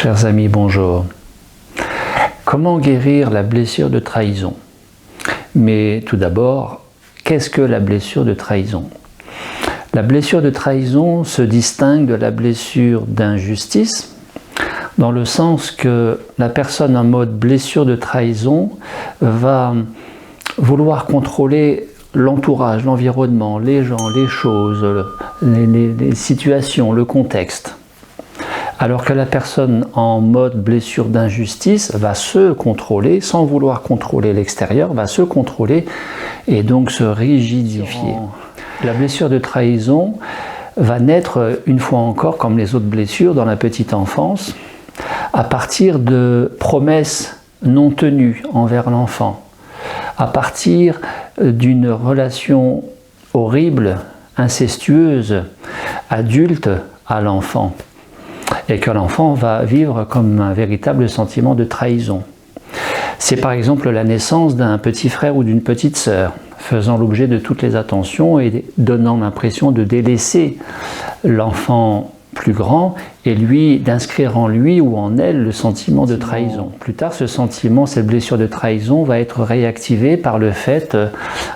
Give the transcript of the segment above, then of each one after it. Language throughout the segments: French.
Chers amis, bonjour. Comment guérir la blessure de trahison? Mais tout d'abord, qu'est-ce que la blessure de trahison? La blessure de trahison se distingue de la blessure d'injustice, dans le sens que la personne en mode blessure de trahison va vouloir contrôler l'entourage, l'environnement, les gens, les choses, les situations, le contexte. Alors que la personne en mode blessure d'injustice va se contrôler, sans vouloir contrôler l'extérieur, va se contrôler et donc se rigidifier. La blessure de trahison va naître une fois encore, comme les autres blessures, dans la petite enfance, à partir de promesses non tenues envers l'enfant, à partir d'une relation horrible, incestueuse, adulte à l'enfant, et que l'enfant va vivre comme un véritable sentiment de trahison. C'est par exemple la naissance d'un petit frère ou d'une petite sœur, faisant l'objet de toutes les attentions et donnant l'impression de délaisser l'enfant plus grand et lui d'inscrire en lui ou en elle le sentiment de trahison. Plus tard, ce sentiment, cette blessure de trahison va être réactivée par le fait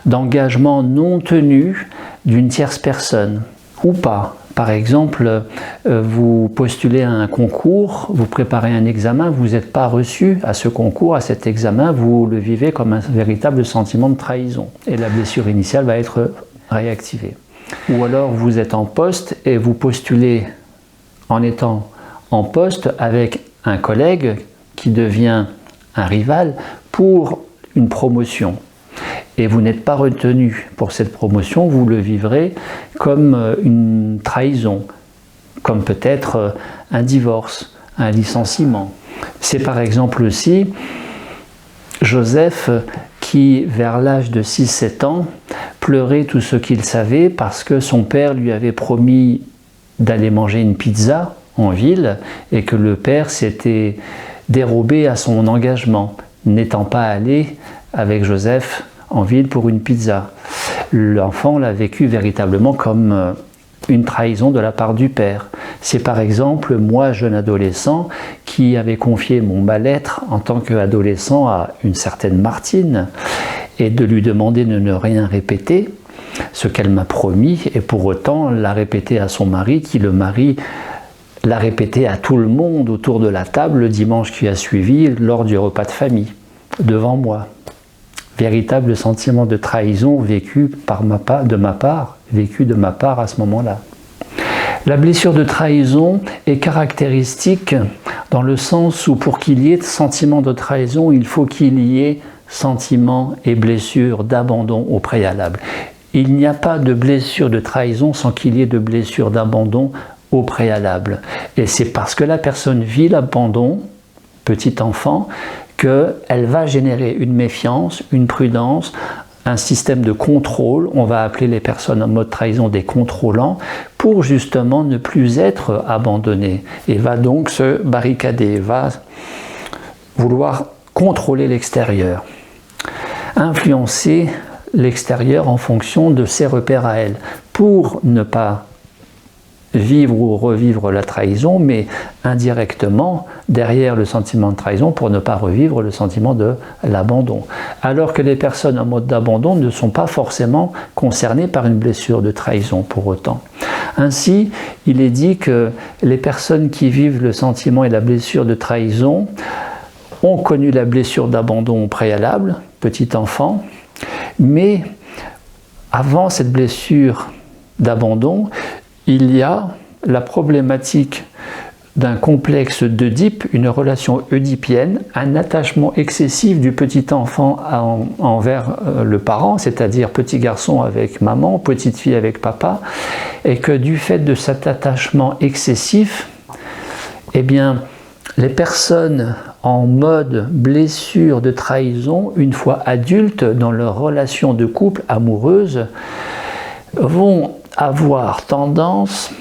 d'engagement non tenu d'une tierce personne ou pas. Par exemple, vous postulez à un concours, vous préparez un examen, vous n'êtes pas reçu à ce concours, à cet examen, vous le vivez comme un véritable sentiment de trahison. Et la blessure initiale va être réactivée. Ou alors vous êtes en poste et vous postulez en étant en poste avec un collègue qui devient un rival pour une promotion. Et vous n'êtes pas retenu pour cette promotion, vous le vivrez comme une trahison, comme peut-être un divorce, un licenciement. C'est par exemple aussi Joseph qui, vers l'âge de 6-7 ans, pleurait tout ce qu'il savait parce que son père lui avait promis d'aller manger une pizza en ville et que le père s'était dérobé à son engagement, n'étant pas allé avec Joseph en ville pour une pizza. L'enfant l'a vécu véritablement comme une trahison de la part du père. C'est par exemple moi, jeune adolescent, qui avait confié mon mal-être en tant qu'adolescent à une certaine Martine et de lui demander de ne rien répéter, ce qu'elle m'a promis, et pour autant l'a répété à son mari, qui le mari l'a répété à tout le monde autour de la table le dimanche qui a suivi lors du repas de famille, devant moi. Véritable sentiment de trahison vécu de ma part à ce moment-là. La blessure de trahison est caractéristique dans le sens où pour qu'il y ait sentiment de trahison, il faut qu'il y ait sentiment et blessure d'abandon au préalable. Il n'y a pas de blessure de trahison sans qu'il y ait de blessure d'abandon au préalable. Et c'est parce que la personne vit l'abandon, petit enfant, qu'elle va générer une méfiance, une prudence, un système de contrôle. On va appeler les personnes en mode trahison des contrôlants pour justement ne plus être abandonnée et va donc se barricader, va vouloir contrôler l'extérieur, influencer l'extérieur en fonction de ses repères à elle pour ne pas vivre ou revivre la trahison, mais indirectement derrière le sentiment de trahison pour ne pas revivre le sentiment de l'abandon. Alors que les personnes en mode d'abandon ne sont pas forcément concernées par une blessure de trahison pour autant. Ainsi, il est dit que les personnes qui vivent le sentiment et la blessure de trahison ont connu la blessure d'abandon au préalable, petit enfant, mais avant cette blessure d'abandon, il y a la problématique d'un complexe d'Œdipe, une relation oedipienne, un attachement excessif du petit enfant envers le parent, c'est-à-dire petit garçon avec maman, petite fille avec papa, et que du fait de cet attachement excessif, eh bien, les personnes en mode blessure de trahison, une fois adultes dans leur relation de couple amoureuse, vont avoir tendance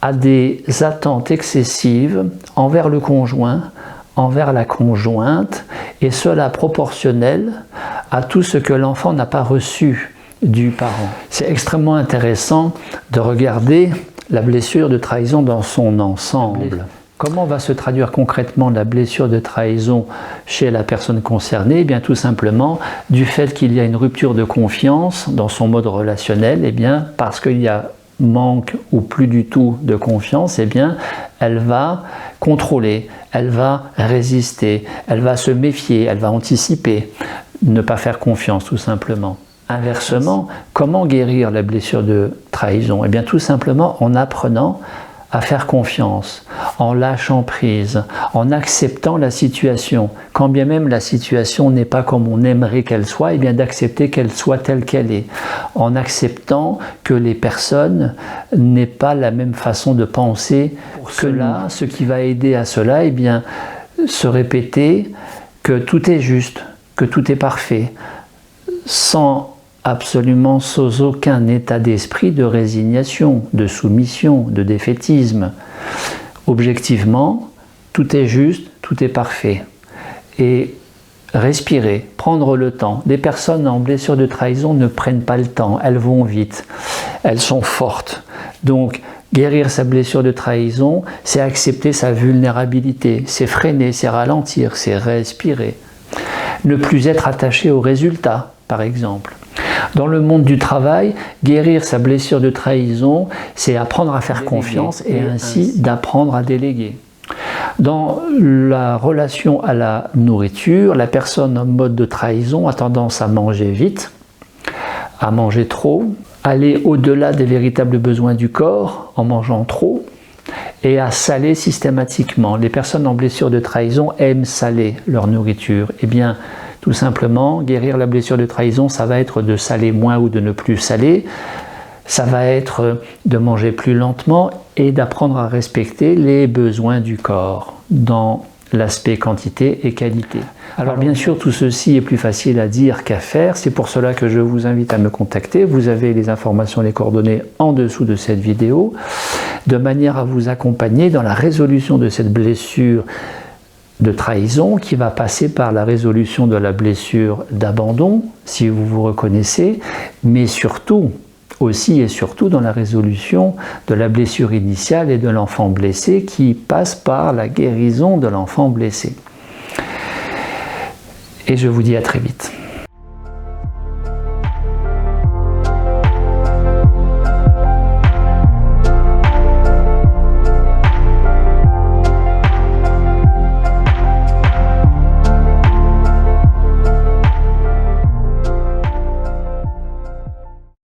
à des attentes excessives envers le conjoint, envers la conjointe, et cela proportionnel à tout ce que l'enfant n'a pas reçu du parent. C'est extrêmement intéressant de regarder la blessure de trahison dans son ensemble. Comment va se traduire concrètement la blessure de trahison chez la personne concernée? Eh bien, tout simplement, du fait qu'il y a une rupture de confiance dans son mode relationnel, eh bien, parce qu'il y a manque ou plus du tout de confiance, eh bien, elle va contrôler, elle va résister, elle va se méfier, elle va anticiper, ne pas faire confiance tout simplement. Inversement, comment guérir la blessure de trahison? Eh bien, tout simplement en apprenant à faire confiance, en lâchant prise, en acceptant la situation. Quand bien même la situation n'est pas comme on aimerait qu'elle soit, eh bien d'accepter qu'elle soit telle qu'elle est, en acceptant que les personnes n'aient pas la même façon de penser que là. Ce qui va aider à cela, eh bien se répéter que tout est juste, que tout est parfait, absolument sans aucun état d'esprit de résignation, de soumission, de défaitisme. Objectivement, tout est juste, tout est parfait. Et respirer, prendre le temps. Les personnes en blessure de trahison ne prennent pas le temps, elles vont vite, elles sont fortes. Donc, guérir sa blessure de trahison, c'est accepter sa vulnérabilité, c'est freiner, c'est ralentir, c'est respirer. Ne plus être attaché aux résultats, par exemple. Dans le monde du travail, guérir sa blessure de trahison, c'est apprendre à faire confiance et ainsi d'apprendre à déléguer. Dans la relation à la nourriture, la personne en mode de trahison a tendance à manger vite, à manger trop, aller au-delà des véritables besoins du corps en mangeant trop et à saler systématiquement. Les personnes en blessure de trahison aiment saler leur nourriture. Eh bien, tout simplement, guérir la blessure de trahison, ça va être de saler moins ou de ne plus saler. Ça va être de manger plus lentement et d'apprendre à respecter les besoins du corps dans l'aspect quantité et qualité. Alors bien sûr, tout ceci est plus facile à dire qu'à faire. C'est pour cela que je vous invite à me contacter. Vous avez les informations, les coordonnées en dessous de cette vidéo, de manière à vous accompagner dans la résolution de cette blessure de trahison qui va passer par la résolution de la blessure d'abandon, si vous vous reconnaissez, mais surtout, aussi et surtout dans la résolution de la blessure initiale et de l'enfant blessé qui passe par la guérison de l'enfant blessé. Et je vous dis à très vite.